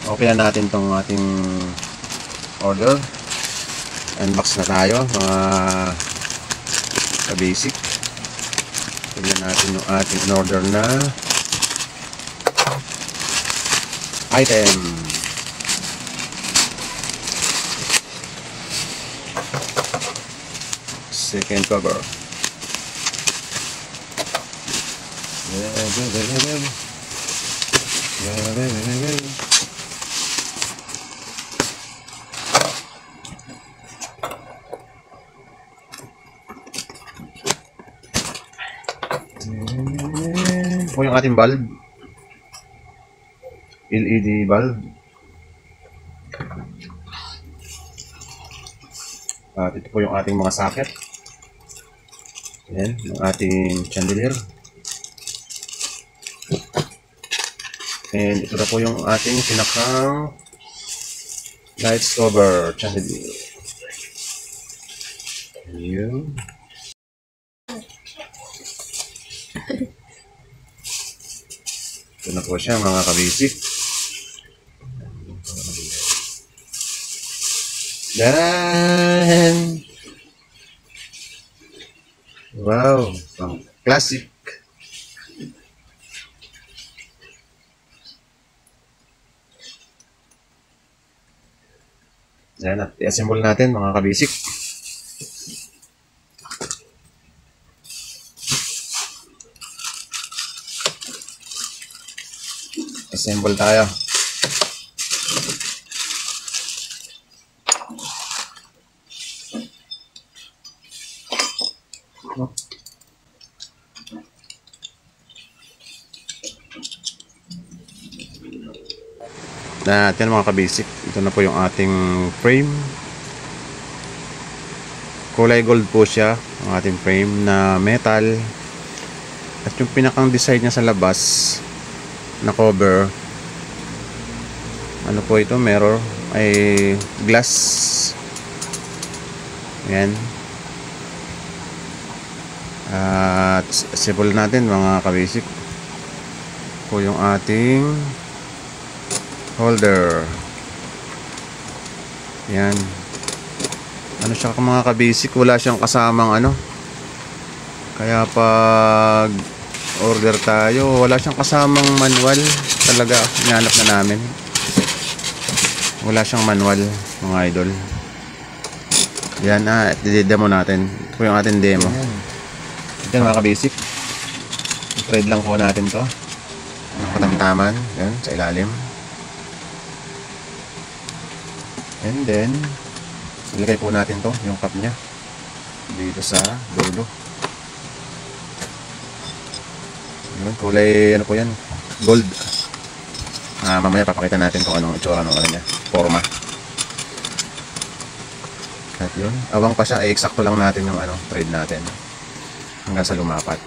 Okay na natin tong ating order. Unbox na tayo mga ka-basic. Tignan natin yung ating order na item. Second cover. Po yung ating bulb, LED bulb. At ito po yung ating mga socket. Ayan, yung ating chandelier. And ito na po yung ating pinakang light cover chandelier. Ayan. Ito na po siya mga ka-basic. Yan! Wow! Pang classic! Yan at i-assemble natin mga ka-basic. Assemble tayo. Na yan mga ka-basic. Ito na po yung ating frame. Kulay gold po siya ang ating frame na metal. At yung pinakang design niya sa labas na cover, ano po ito, mirror ay glass. Yan. At assemble natin mga ka-basic po yung ating holder. Yan. Ano siya mga ka-basic, wala siyang kasamang ano. Kaya pag order tayo, wala siyang kasamang manual. Talaga, hinanap na namin. Wala siyang manual, mga idol. Yan na, i-demo natin. Ito po yung ating demo. Yan mga ka-basic. I-thread lang po natin to. Katamtaman. Yan, sa ilalim. And then, ilagay po natin to, yung cup nya dito sa dulo. Yun, kulay, ano po yan, gold. Mamaya papakita natin kung anong itsura ng ano nya, forma. At yun, awang pa siya, eksakto lang natin yung ano, thread natin hanggang sa lumapat.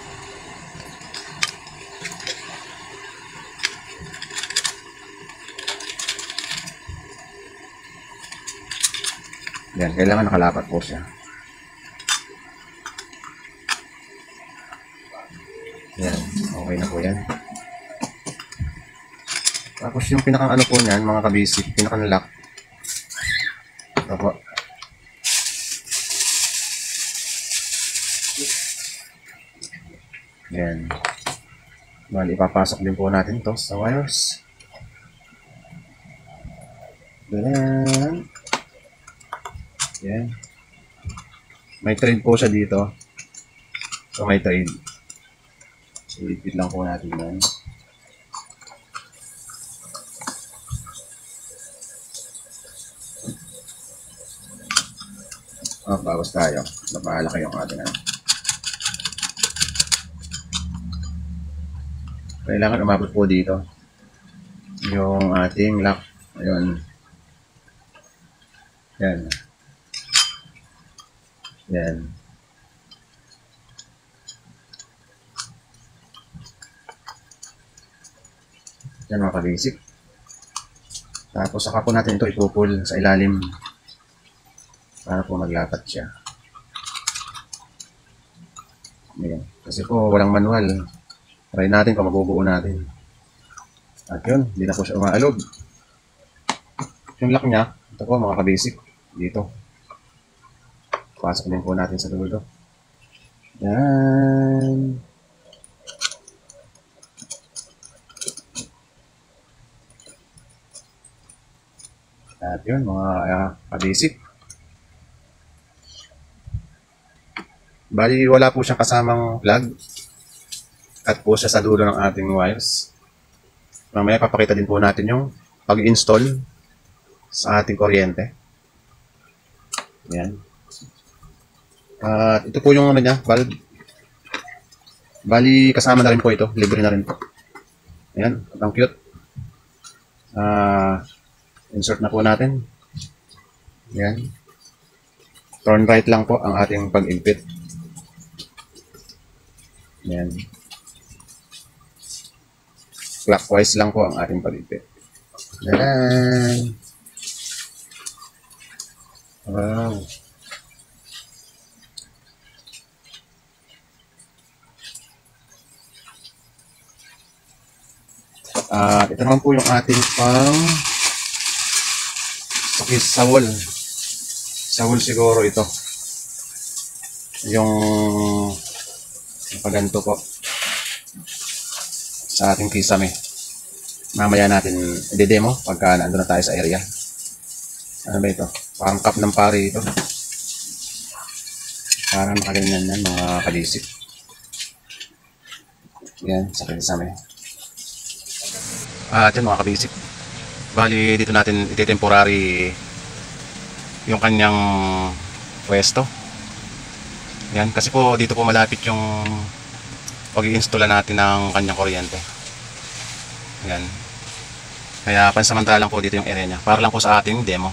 Yan, kailangan nakalapat po siya. Yan, okay na po yan. Tapos yung pinakang ano po niyan, mga ka-basic, pinakang lock. Ito po. Yan. Bali, ipapasok din po natin to sa wires. Ganyan. Yan. May thread po siya dito. So may thread. Ilipit lang po natin yan. Bawas tayo. Napahala kayong ating ano. Kailangan umabot po dito yung ating lock. Ayun. Yan. Yan. Yan mga ka-basic. Tapos saka po natin ito ipupull sa ilalim para po maglapat siya. Ayan. Kasi po walang manual. Try natin kung mabubuo natin. At yun, hindi na po siya umaalog. Yung lock niya, ito po mga ka-basic, dito. Pasok din po natin sa dulo. Yan. At yun, mga ka-basic. Bali, wala po siyang kasamang plug. At po siya sa dulo ng ating wires. Mamaya papakita din po natin yung pag-install sa ating kuryente. Yan. At ito po yung ano niya, valve. Bali, kasama na rin po ito. Libre na rin po. Ayan, ang cute. Insert na po natin. Ayan. Turn right lang po ang ating pag-input. Ayan. Clockwise lang po ang ating pag-input. Ayan. Wow. Ito naman po yung ating pang sawol. Sawol siguro ito. Yung paganto po sa ating kisame. Mamaya natin i-demo pagka nandun na tayo sa area. Ano ba ito? Parang cup ng pari ito. Parang nakaganyan yan mga kalisip. Yan, sa kisame. At yan mga kabisip. Bali dito natin iti-temporary yung kanyang pwesto. Yan, kasi po dito po malapit yung pag-i-install natin ng kanyang kuryente. Yan. Kaya pansamantalang po dito yung area niya. Para lang po sa ating demo.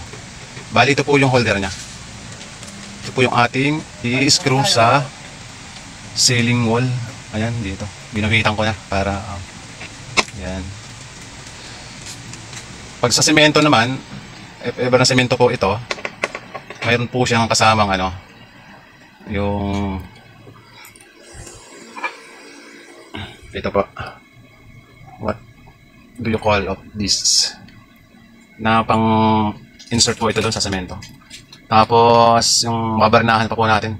Bali ito po yung holder niya. Ito po yung ating i-screw sa ceiling wall. Ayan dito. Binabitan ko na para yan. Pag sa semento naman, if ever na semento po ito, mayroon po siyang kasamang ano, yung ito po. What do you call of this? Na pang insert po ito doon sa semento. Tapos yung babarnahan pa po natin.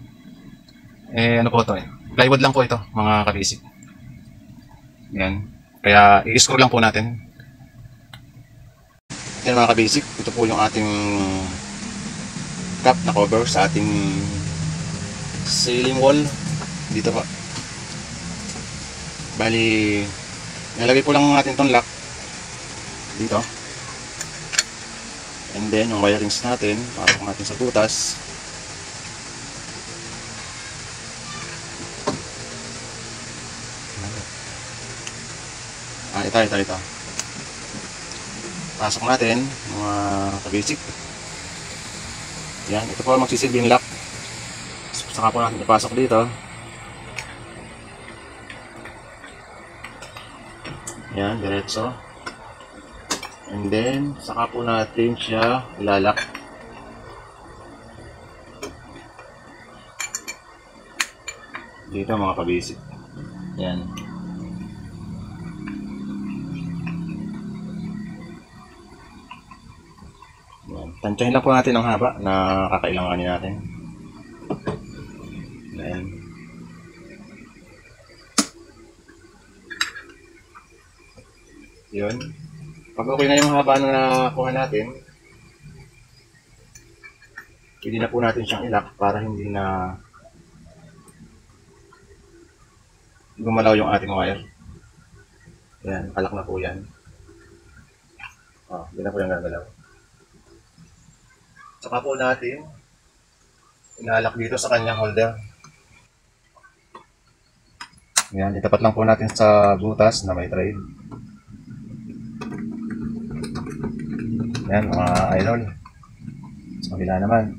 Ano po ito plywood lang po ito, mga kabisik. Yan. Kaya i-screw lang po natin. Yan mga ka-basic, ito po yung ating cup na cover sa ating ceiling wall dito po. Bali, nilagay po lang natin itong lock dito. And then yung wirings natin, para po natin sa butas. Ito. Pasok natin mga ka-basic. Yan, ito po magsisilbing lock. Saka po natin ipasok dito. Yan, diretso. And then, saka po natin siya ilalak. Dito mga ka-basic. Yan. Tansyahin lang po natin ang haba na kakailanganin natin. Ayan. Yun. Pag okay na yung haba na nakuha natin, pwede na po natin siyang ilak para hindi na gumalaw yung ating wire. Ayan, kalak na po yan. Hindi na po yung gagalaw. Saka po natin inalak dito sa kanyang holder. Yan, itapat lang po natin sa butas na may thread. Yan mga idol. Sa kabila naman.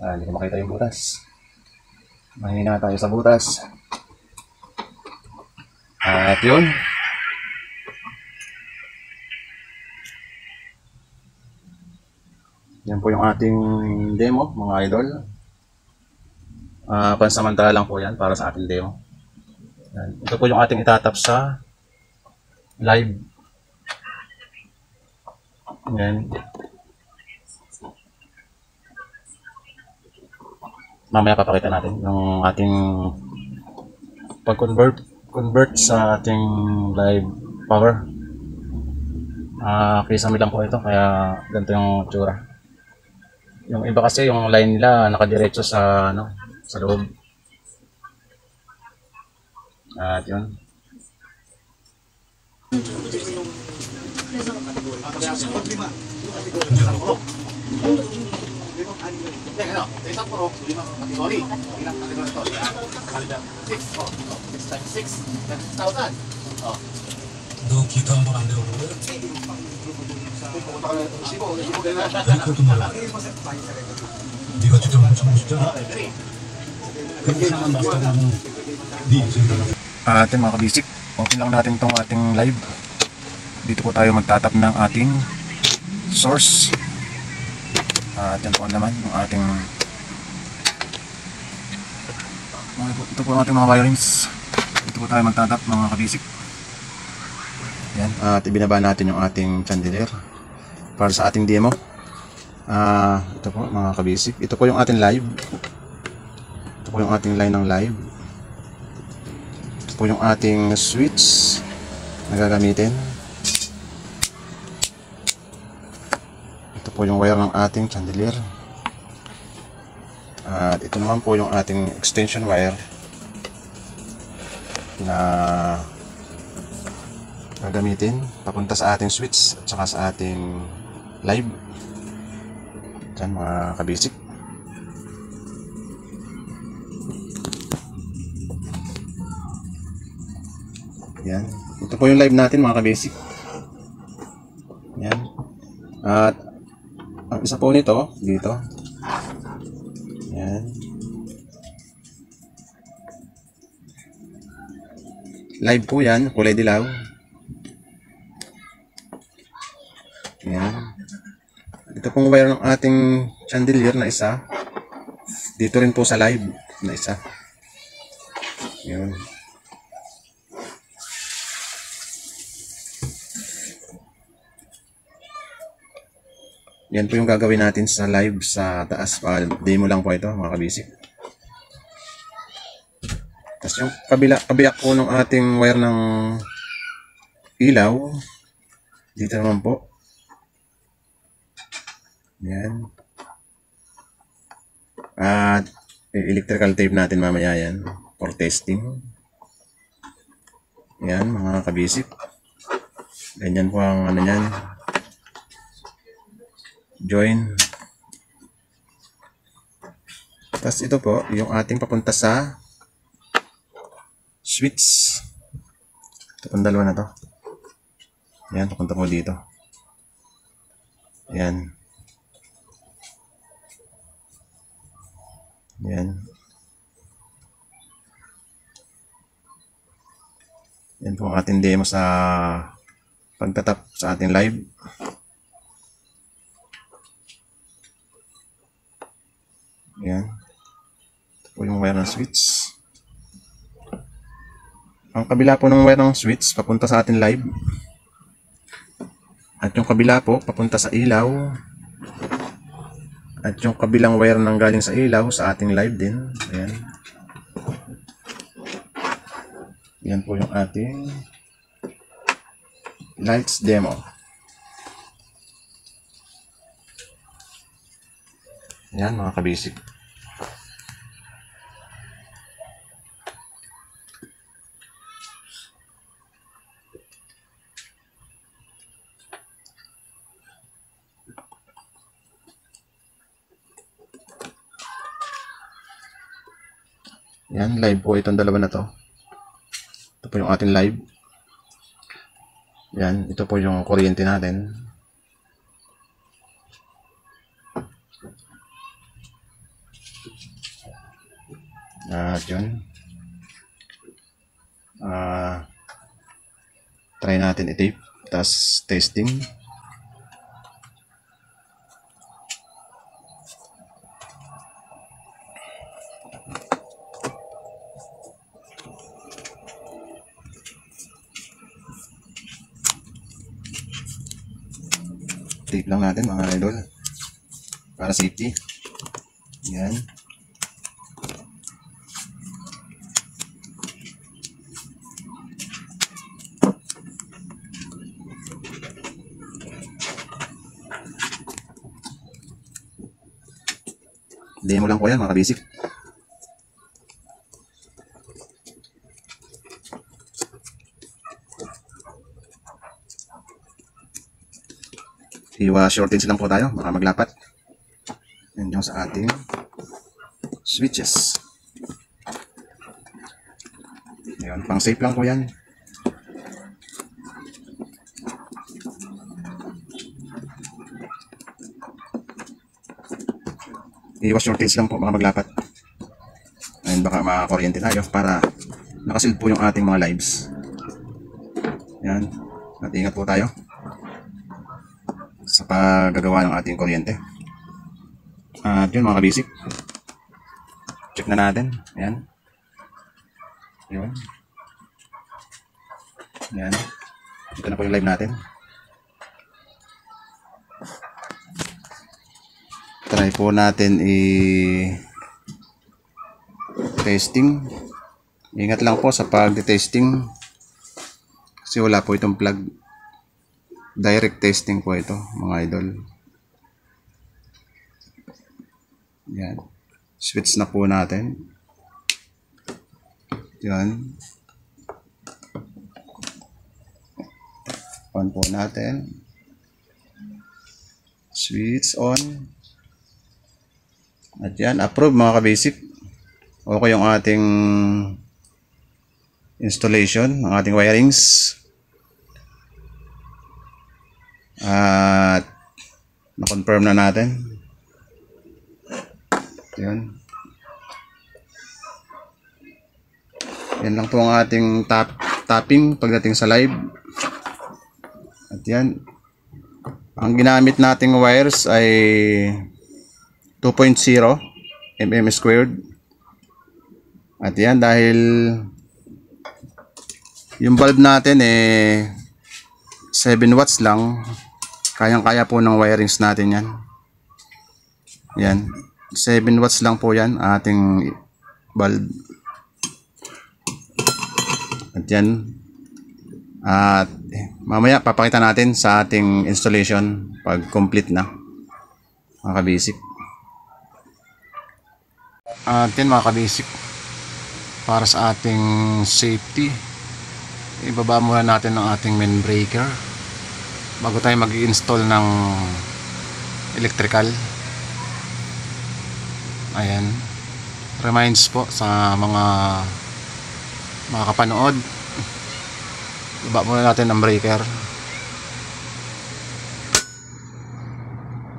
Hindi ko makita yung butas. Mahina tayo sa butas. At yun. Yan po yung ating demo mga idol. Pansamantala lang po yan para sa ating demo. Yan. Ito po yung ating itatap sa live. Yan. Mamaya papakita natin yung ating pag-convert sa ating live power. Kisame lang po ito, kaya ganito yung tsura. Yung iba kasi yung line nila nakadiretso sa sa loob. At yun. 너 기타 한 번 안 배워볼래? 그것도 몰라. 네가 직접 한번 쳐보고 싶잖아? 그렇게 하면 마스터는 네 인생이다. Ating mga kabisik, open lang natin itong ating live. Dito po tayo magtatap ng ating source. At yan po naman yung ating ito po ang ating mga wirings. Dito po tayo magtatap mga kabisik. Yan. At ibinaba natin yung ating chandelier para sa ating demo. Ito po mga kabisik. Ito po yung ating live. Ito po yung ating line ng live. Ito po yung ating switch na gagamitin. Ito po yung wire ng ating chandelier. At ito naman po yung ating extension wire na gagamitin papunta sa ating switch at saka sa ating live. Diyan mga kabisik. Yan. Ito po yung live natin mga kabisik. Yan. At ang isa po nito dito. Yan. Live po yan, kulay dilaw. Yan. Ito pong wire ng ating chandelier na isa. Dito rin po sa live na isa. Yun. Yan po yung gagawin natin sa live sa taas. Demo lang po ito mga kabisik. Tapos yung kabiyak po ng ating wire ng ilaw. Dito naman po. Yan. At electrical tape natin mamaya yan for testing. Yan mga kabisik. Ganyan po ang ano yan. Join. Tapos ito po yung ating papunta sa switch. Ito pong dalawa na to. Yan, papunta po dito. Yan. Yan. Yan po ang ating demo sa pagtatap sa ating live. Yan. Ito po yung wire ng switch. Ang kabila po ng wire ng switch papunta sa ating live. At yung kabila po papunta sa ilaw. At yung kabilang wire nang galing sa ilaw sa ating live din. Ayan. Yan po yung ating lights demo. Yan mga kabisik. Yan, live po itong dalawa na to. Ito po yung ating live. Yan, ito po yung kuryente natin. At yun. Try natin i-tape. Tapos testing. tape lang natin mga idol. Para safety. Yan. Demo lang po yan mga kabisik. Iwa shortage lang po tayo, baka maglapat. Yan yung sa ating switches. Ayan, pang safe lang po yan. Iwa shortage lang po, baka maglapat. Ayan, baka makakuryente tayo para nakasil po yung ating mga lives. Yan, at ingat po tayo sa paggagawa ng ating kuryente. At yun mga kabisik, check na natin. Ayan. Yun. Ayan. Ito na po yung live natin. Try po natin i-testing. Ingat lang po sa pag-testing kasi wala po itong plug. Direct testing po ito mga idol. Yan. Switch na po natin. Yan. On po natin. Switch on. At yan, approve mga kabasic. Okay yung ating installation, ang ating wirings. At na-confirm na natin. Yan. Yan lang po ang ating tapping pagdating sa live. At yan. Ang ginamit nating wires ay 2.0 mm squared. At yan, dahil yung bulb natin 7 watts lang, kayang-kaya po ng wirings natin yan. Yan, 7 watts lang po yan ating bulb. At yan, at mamaya papakita natin sa ating installation pag complete na mga kabasic. At yan mga kabasic, para sa ating safety, ibaba muna natin ang ating main breaker bago tayo mag-i-install ng electrical. Ayan, reminds po sa mga kapanood, ibaba muna natin ang breaker.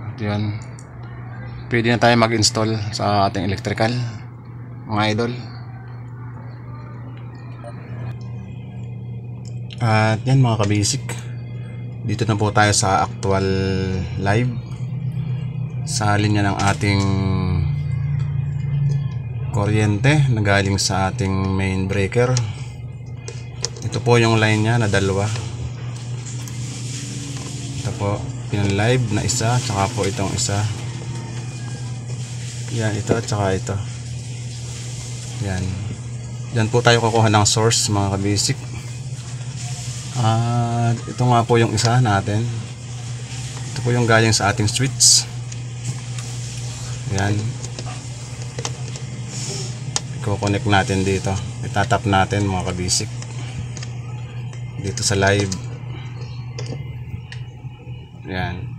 At yan, pwede na tayo mag-install sa ating electrical mga idol. At yan mga kabasic, dito na po tayo sa actual live sa linya ng ating kuryente na galing sa ating main breaker. Ito po yung line nya na dalawa. Ito po yung live na isa, tsaka po itong isa. Yan, ito at tsaka ito. Yan. Yan po tayo kukuha ng source mga kabasic. At ito nga po yung isa natin. Ito po yung galing sa ating switch. Yan. I-connect natin dito. Itatap natin mga kabasic dito sa live. Yan.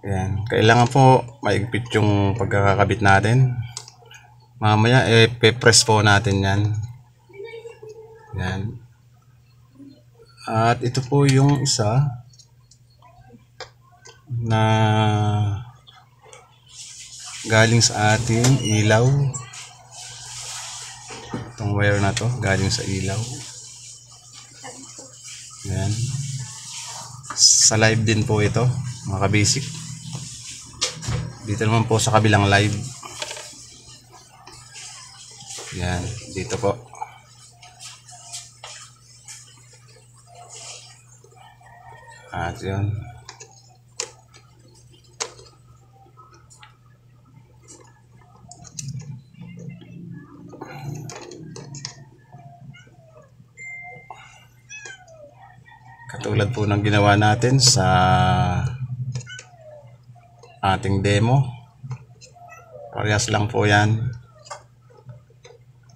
Yan. Kailangan po maigpit yung pagkakabit natin. Mamaya pe-press po natin yan. Yan. At ito po yung isa na galing sa ating ilaw. Itong wire na to galing sa ilaw. Yan. Sa live din po ito, mga ka-basic. Dito naman po sa kabilang live. Yan, dito po. At yun. Katulad po ng ginawa natin sa ating demo. Parehas lang po yan.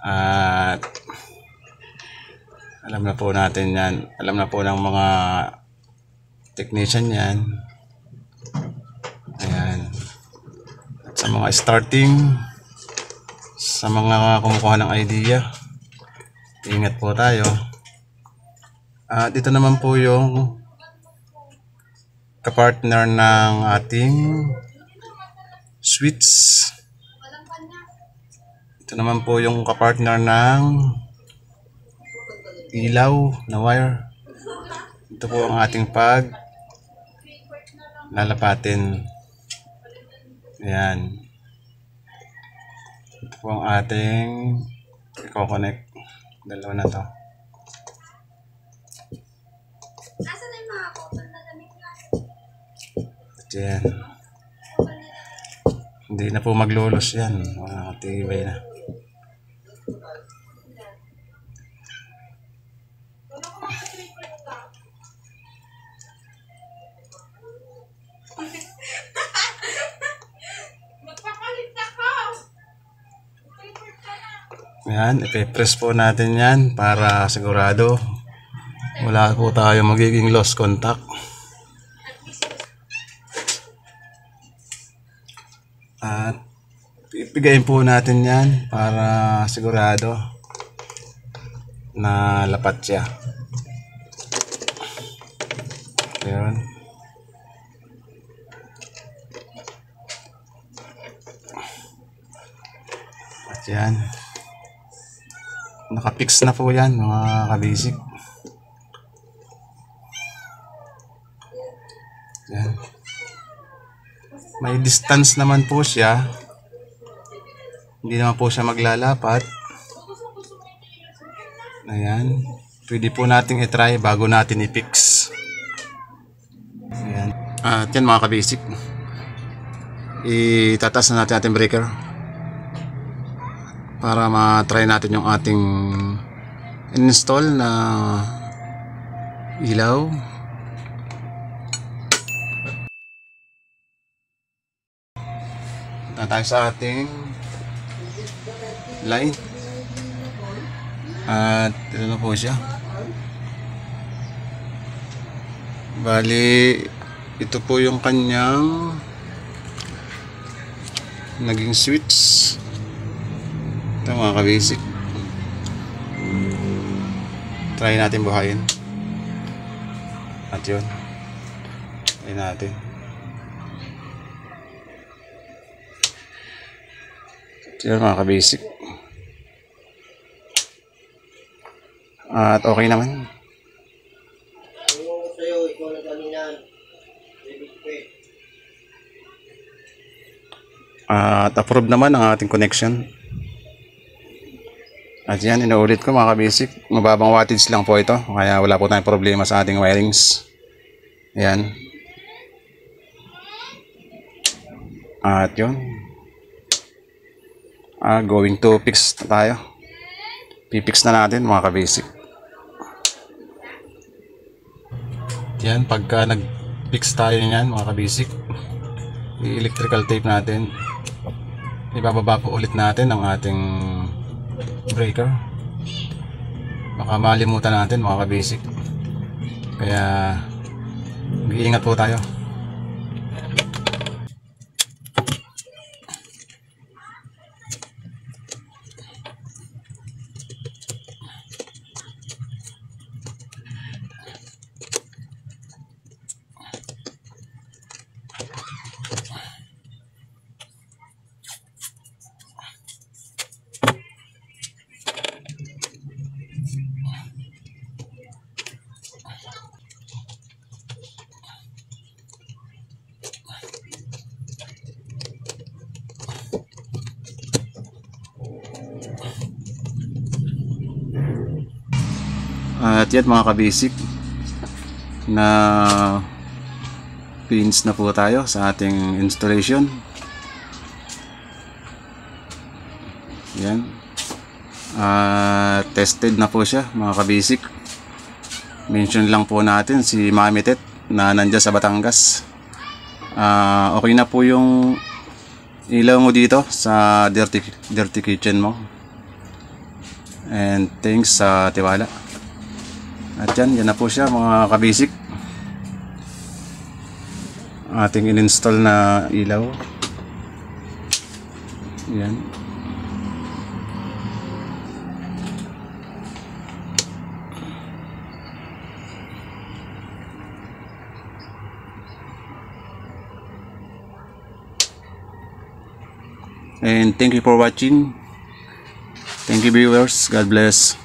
At alam na po natin yan. Alam na po ng mga technician yan. Ayan. At sa mga starting, sa mga kumukuha ng idea, ingat po tayo. Dito naman po yung kapartner ng ating switch. Ito naman po yung kapartner ng ilaw na wire. Ito po ang ating pag lalapatin. Ayan. Ito po ang ating i-connect. Dalawa na to. Nasaan na yung mga couple na damit nga? At yan. Hindi na po maglulos yan. Tibay na. Magpapalit ako! Yan, ipe-press po natin yan para sigurado wala po tayo magiging lost contact. At ipigayin po natin yan para sigurado na lapat siya. Ayan. At yan. Nakapix na po yan mga kabasic. Yan. May distance naman po siya. Hindi naman po siya maglalapat. Ayan. Pwede po nating i-try bago natin i-fix. Ayan. At yan mga kabasic. Itataas na natin ating breaker. Para ma-try natin yung ating install na ilaw. Na tayo sa ating line. At ito na po siya. Bali, ito po yung kanyang naging switch. Ito mga ka-basic. Try natin buhayin. At yun. Try natin. Yan mga ka-basic. At okay naman. At approve naman ang ating connection. At yan, inuulit ko mga ka-basic. Mababang wattage lang po ito. Kaya wala po tayong problema sa ating wirings. Yan. At yun. Going to fix na tayo. Pipix na natin mga ka-basic. Yan, pagka nag-fix tayo niyan mga ka-basic, i-electrical tape natin. Ibababa po ulit natin ang ating breaker. Baka malimutan natin mga ka-basic. Kaya mag-iingat po tayo. At yan mga kabisik, na pins na po tayo sa ating installation. Yan. Tested na po siya mga kabisik. Mention lang po natin si Mami Tet na nandiyan sa Batangas. Okay na po yung ilaw mo dito sa dirty kitchen mo. And thanks sa tiwala. At yan na po siya mga kabisik, ating in-install na ilaw. Yan. And thank you for watching. Thank you viewers. God bless.